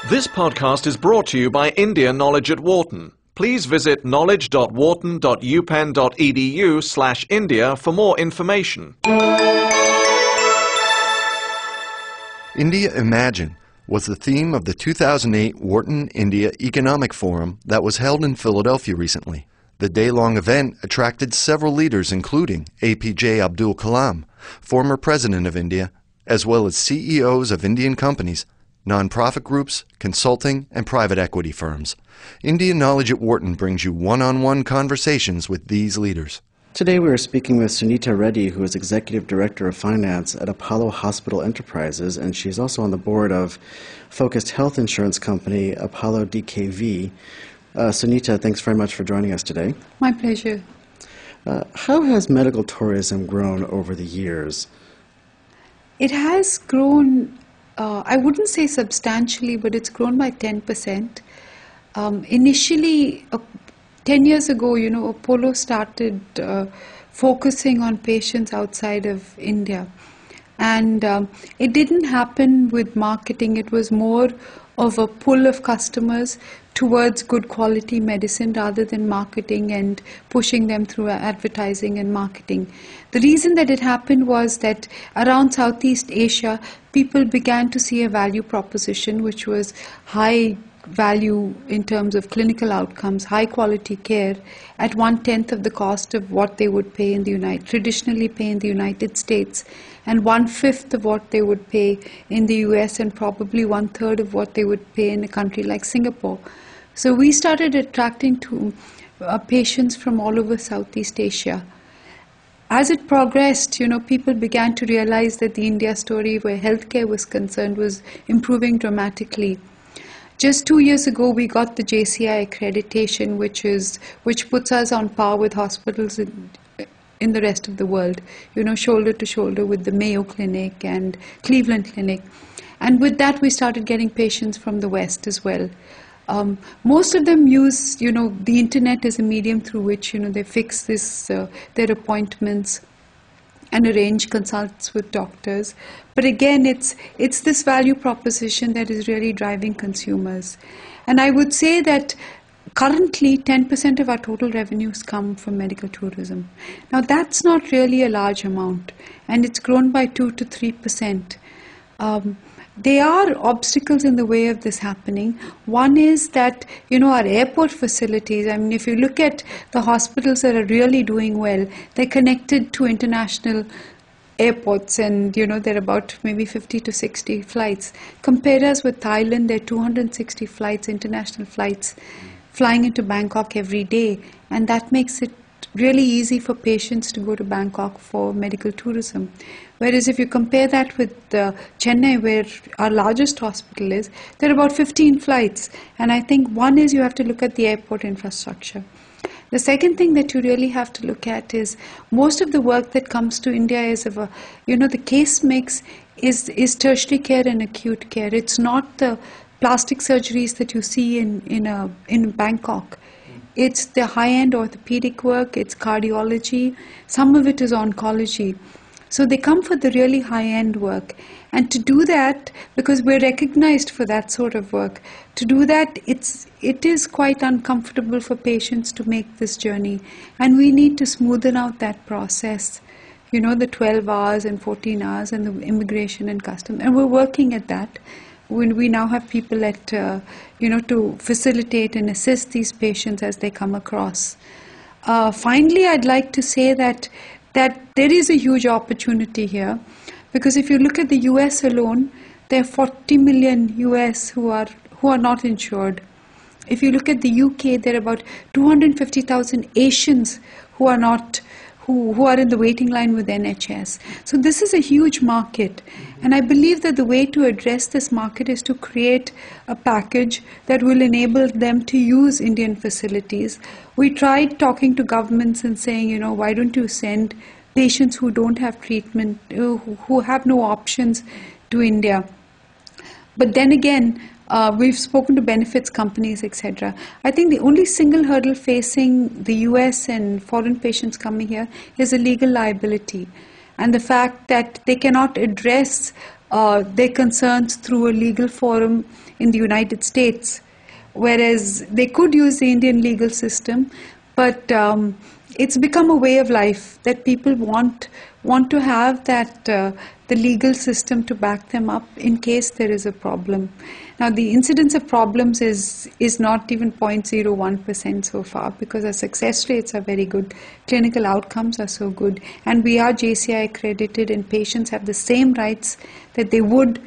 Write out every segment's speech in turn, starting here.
This podcast is brought to you by India Knowledge at Wharton. Please visit knowledge.wharton.upenn.edu/India for more information. India Imagine was the theme of the 2008 Wharton India Economic Forum that was held in Philadelphia recently. The day-long event attracted several leaders including APJ Abdul Kalam, former President of India, as well as CEOs of Indian companies, nonprofit groups, consulting, and private equity firms. India Knowledge at Wharton brings you one-on-one conversations with these leaders. Today we are speaking with Suneeta Reddy, who is Executive Director of Finance at Apollo Hospital Enterprises, and she's also on the board of focused health insurance company Apollo DKV. Suneeta, thanks very much for joining us today. My pleasure. How has medical tourism grown over the years? It has grown, I wouldn't say substantially, but it's grown by 10%. Initially, 10 years ago, Apollo started focusing on patients outside of India. And it didn't happen with marketing. It was more of a pull of customers towards good quality medicine rather than marketing and pushing them through advertising and marketing. The reason that it happened was that around Southeast Asia, people began to see a value proposition which was high value in terms of clinical outcomes, high quality care at 1/10 of the cost of what they would pay in the traditionally pay in the United States, and 1/5 of what they would pay in the US, and probably 1/3 of what they would pay in a country like Singapore. So we started attracting to patients from all over Southeast Asia. As it progressed, people began to realize that the India story where healthcare was concerned was improving dramatically. Just 2 years ago, we got the JCI accreditation, which puts us on par with hospitals in the rest of the world, shoulder to shoulder with the Mayo Clinic and Cleveland Clinic. And with that, we started getting patients from the West as well. Most of them use, the internet as a medium through which, they fix their appointments and arrange consults with doctors. But again, it's this value proposition that is really driving consumers. And I would say that currently 10% of our total revenues come from medical tourism. Now that's not really a large amount, and it's grown by 2 to 3%. There are obstacles in the way of this happening. One is that, our airport facilities, if you look at the hospitals that are really doing well, they're connected to international airports, and, there are about maybe 50 to 60 flights. Compare us with Thailand, there are 260 flights, international flights, flying into Bangkok every day, and that makes it really easy for patients to go to Bangkok for medical tourism. Whereas if you compare that with Chennai, where our largest hospital is, there are about 15 flights. And I think one is you have to look at the airport infrastructure. The second thing that you really have to look at is most of the work that comes to India is the case mix is tertiary care and acute care. It's not the plastic surgeries that you see in Bangkok. It's the high-end orthopedic work, it's cardiology, some of it is oncology. So they come for the really high-end work. And to do that, because we're recognized for that sort of work, to do that, it is quite uncomfortable for patients to make this journey. And we need to smoothen out that process, the 12 hours and 14 hours and the immigration and customs. And we're working at that. When we now have people to facilitate and assist these patients as they come across. Finally, I'd like to say that there is a huge opportunity here, because if you look at the US alone, there are 40 million US who are not insured. If you look at the UK, there are about 250,000 Asians who are in the waiting line with NHS. So this is a huge market. And I believe that the way to address this market is to create a package that will enable them to use Indian facilities. We tried talking to governments and saying, why don't you send patients who don't have treatment, who have no options to India. But then again, we've spoken to benefits companies, etc. I think the only single hurdle facing the US and foreign patients coming here is a legal liability. And the fact that they cannot address their concerns through a legal forum in the United States, whereas they could use the Indian legal system, but it's become a way of life that people want to have that the legal system to back them up in case there is a problem. Now, the incidence of problems is not even 0.01% so far, because our success rates are very good, clinical outcomes are so good, and we are JCI accredited, and patients have the same rights that they would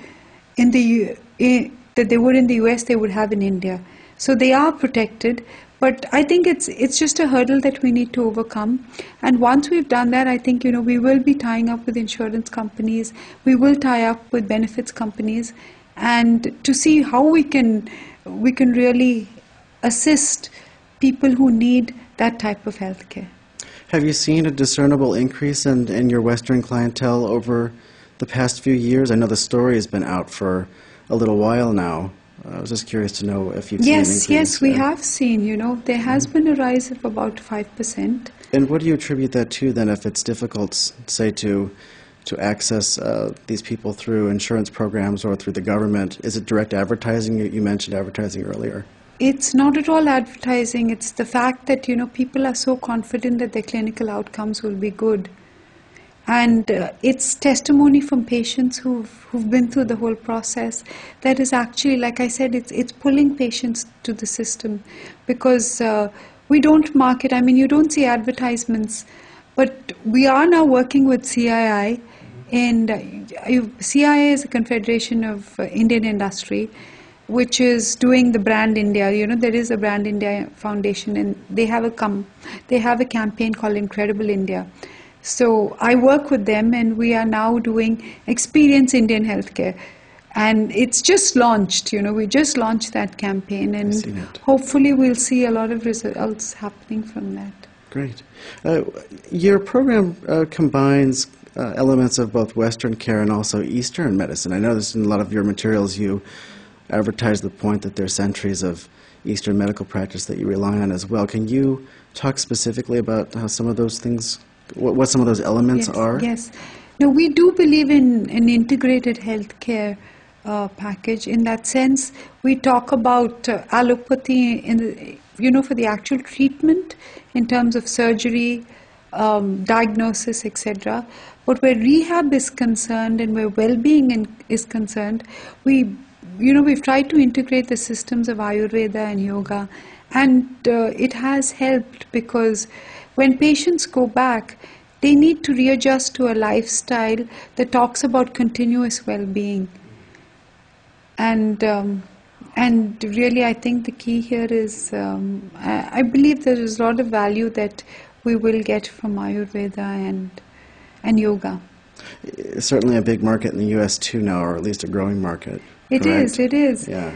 in the US, they would have in India. So they are protected. But I think it's just a hurdle that we need to overcome. And once we've done that, I think, we will be tying up with insurance companies, we will tie up with benefits companies, and to see how we can really assist people who need that type of healthcare. Have you seen a discernible increase in your Western clientele over the past few years? I know the story has been out for a little while now. I was just curious to know if you've seen an increase. Yes, we have seen, there has been a rise of about 5%. And what do you attribute that to then, if it's difficult, say, to access these people through insurance programs or through the government? Is it direct advertising? You mentioned advertising earlier. It's not at all advertising. It's the fact that, people are so confident that their clinical outcomes will be good. And it's testimony from patients who've been through the whole process that is actually, like I said, it's pulling patients to the system, because we don't market. I mean, you don't see advertisements, but we are now working with CII, and CII is a Confederation of Indian Industry, which is doing the Brand India. There is a Brand India Foundation, and they have a campaign called Incredible India. So I work with them, and we are now doing Experience Indian Healthcare. And it's just launched, we just launched that campaign, and hopefully we'll see a lot of results happening from that. Great. Your program combines elements of both Western care and also Eastern medicine. I noticed in a lot of your materials you advertise the point that there's centuries of Eastern medical practice that you rely on as well. Can you talk specifically about how some of those things, what some of those elements are? Yes. No, we do believe in an integrated healthcare package. In that sense, we talk about allopathy for the actual treatment in terms of surgery, diagnosis, etc. But where rehab is concerned and where well-being is concerned, we've tried to integrate the systems of Ayurveda and yoga, and it has helped, because when patients go back, they need to readjust to a lifestyle that talks about continuous well-being. And really, I think the key here is, I believe there is a lot of value that we will get from Ayurveda and yoga. Certainly a big market in the U.S. too now, or at least a growing market. It is. Yeah.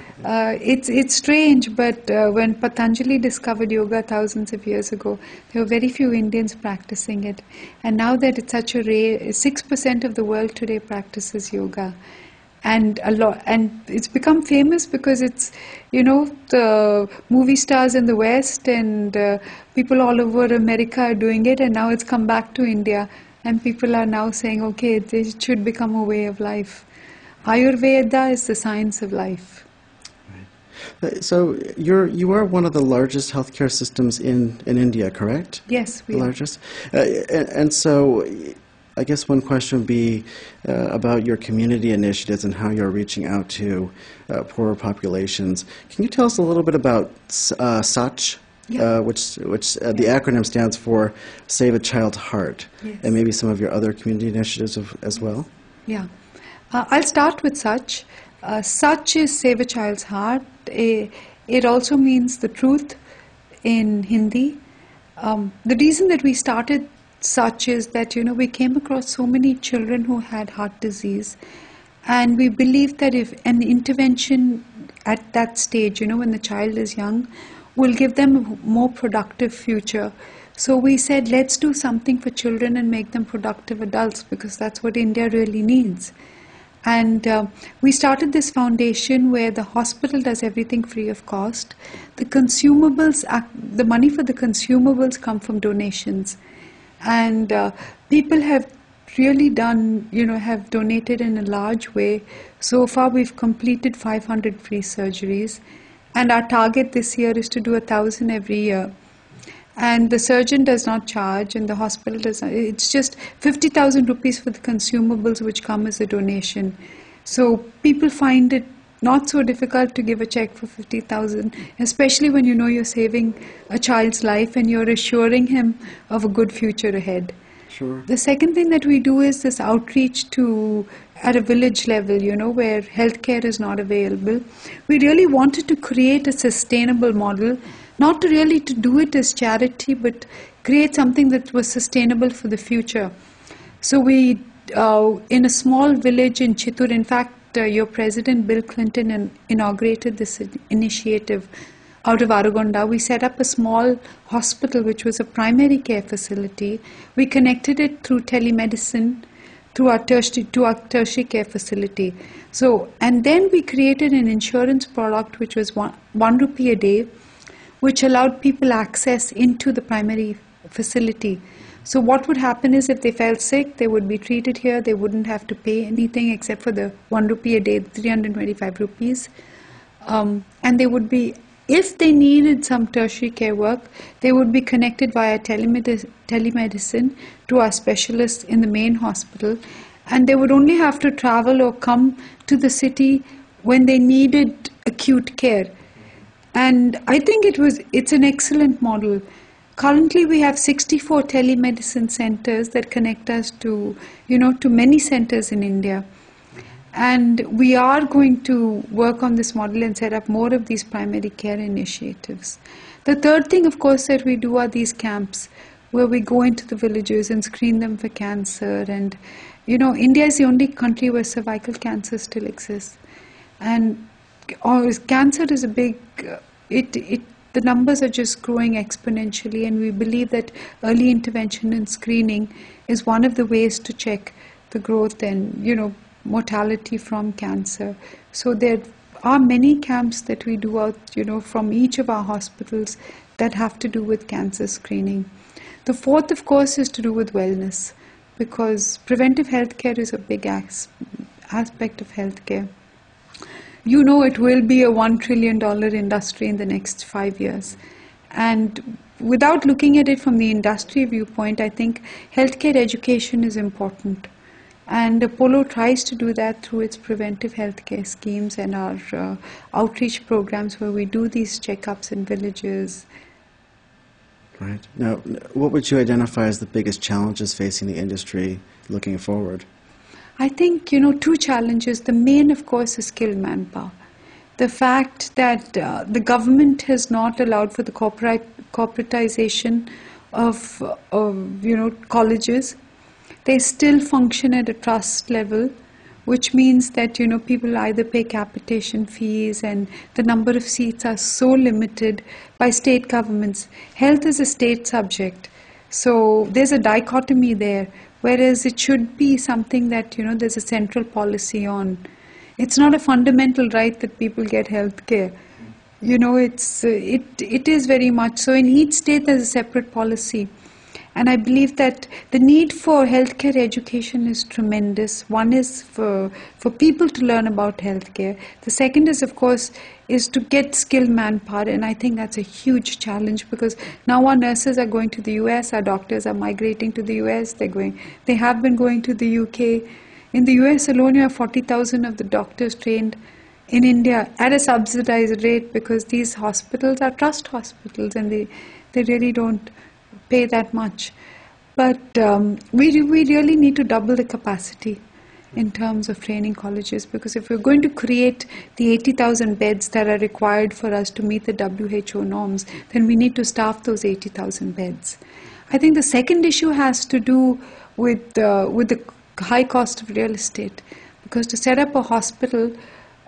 It's strange, but when Patanjali discovered yoga thousands of years ago, there were very few Indians practicing it. And now that it's such a rare, 6% of the world today practices yoga. And it's become famous because it's, the movie stars in the West and people all over America are doing it, and now it's come back to India, and people are now saying, okay, it should become a way of life. Ayurveda is the science of life. Right. So you are one of the largest healthcare systems in India, correct? Yes, we are. The largest. And so I guess one question would be about your community initiatives and how you're reaching out to poorer populations. Can you tell us a little bit about SACH, which the acronym stands for Save a Child's Heart, and maybe some of your other community initiatives as well? Yeah. I'll start with SACH. SACH is Save a Child's Heart. It also means the truth in Hindi. The reason that we started SACH is that, we came across so many children who had heart disease, and we believed that if an intervention at that stage, when the child is young, will give them a more productive future. So we said, let's do something for children and make them productive adults, because that's what India really needs. And we started this foundation where the hospital does everything free of cost. The consumables, the money for the consumables come from donations. And people have really done, have donated in a large way. So far, we've completed 500 free surgeries, and our target this year is to do 1,000 every year. And the surgeon does not charge, and the hospital does not. It's just 50,000 rupees for the consumables which come as a donation. So people find it not so difficult to give a check for 50,000, especially when you know you're saving a child's life and you're assuring him of a good future ahead. Sure. The second thing that we do is this outreach at a village level, where healthcare is not available. We really wanted to create a sustainable model, not really to do it as charity, but create something that was sustainable for the future. So we, in a small village in Chittoor, in fact, your president, Bill Clinton, inaugurated this initiative out of Aragonda. We set up a small hospital, which was a primary care facility. We connected it through telemedicine to our tertiary care facility. So, and then we created an insurance product, which was one rupee a day, which allowed people access into the primary facility. So what would happen is if they felt sick, they would be treated here. They wouldn't have to pay anything except for the 1 rupee a day, 325 rupees. And they would be, if they needed some tertiary care work, they would be connected via telemedicine to our specialists in the main hospital. And they would only have to travel or come to the city when they needed acute care. And I think it's an excellent model. Currently, we have 64 telemedicine centers that connect us to many centers in India. And we are going to work on this model and set up more of these primary care initiatives. The third thing, of course, that we do are these camps where we go into the villages and screen them for cancer. And, India is the only country where cervical cancer still exists. And cancer is a big, the numbers are just growing exponentially, and we believe that early intervention and screening is one of the ways to check the growth and, mortality from cancer. So there are many camps that we do out, from each of our hospitals that have to do with cancer screening. The fourth, of course, is to do with wellness, because preventive healthcare is a big aspect of healthcare. It will be a $1 trillion industry in the next 5 years. And without looking at it from the industry viewpoint, I think healthcare education is important. And Apollo tries to do that through its preventive healthcare schemes and our outreach programs where we do these checkups in villages. Right. Now, what would you identify as the biggest challenges facing the industry looking forward? I think, two challenges. The main, of course, is skilled manpower. The fact that the government has not allowed for the corporatization of colleges. They still function at a trust level, which means that, people either pay capitation fees, and the number of seats are so limited by state governments. Health is a state subject. So there's a dichotomy there. Whereas it should be something that, there's a central policy on. It's not a fundamental right that people get health care. It is very much so. In each state, there's a separate policy. And I believe that the need for healthcare education is tremendous. One is for people to learn about healthcare. The second is, of course, is to get skilled manpower. And I think that's a huge challenge, because now our nurses are going to the US, our doctors are migrating to the US, they have been going to the UK. In the US alone, you have 40,000 of the doctors trained in India at a subsidized rate, because these hospitals are trust hospitals and they really don't pay that much. But we really need to double the capacity in terms of training colleges, because if we're going to create the 80,000 beds that are required for us to meet the WHO norms, then we need to staff those 80,000 beds. I think the second issue has to do with the high cost of real estate, because to set up a hospital,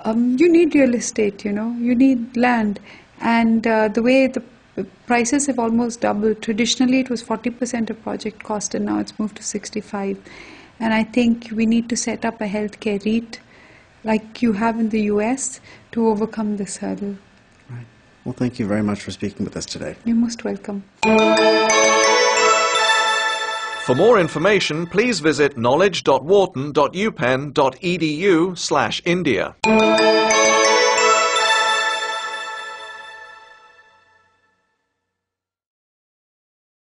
you need real estate, you need land, and the way the prices have almost doubled. Traditionally, it was 40% of project cost, and now it's moved to 65%. And I think we need to set up a healthcare REIT like you have in the US to overcome this hurdle. Right. Well, thank you very much for speaking with us today. You're most welcome. For more information, please visit knowledge.wharton.upenn.edu/India.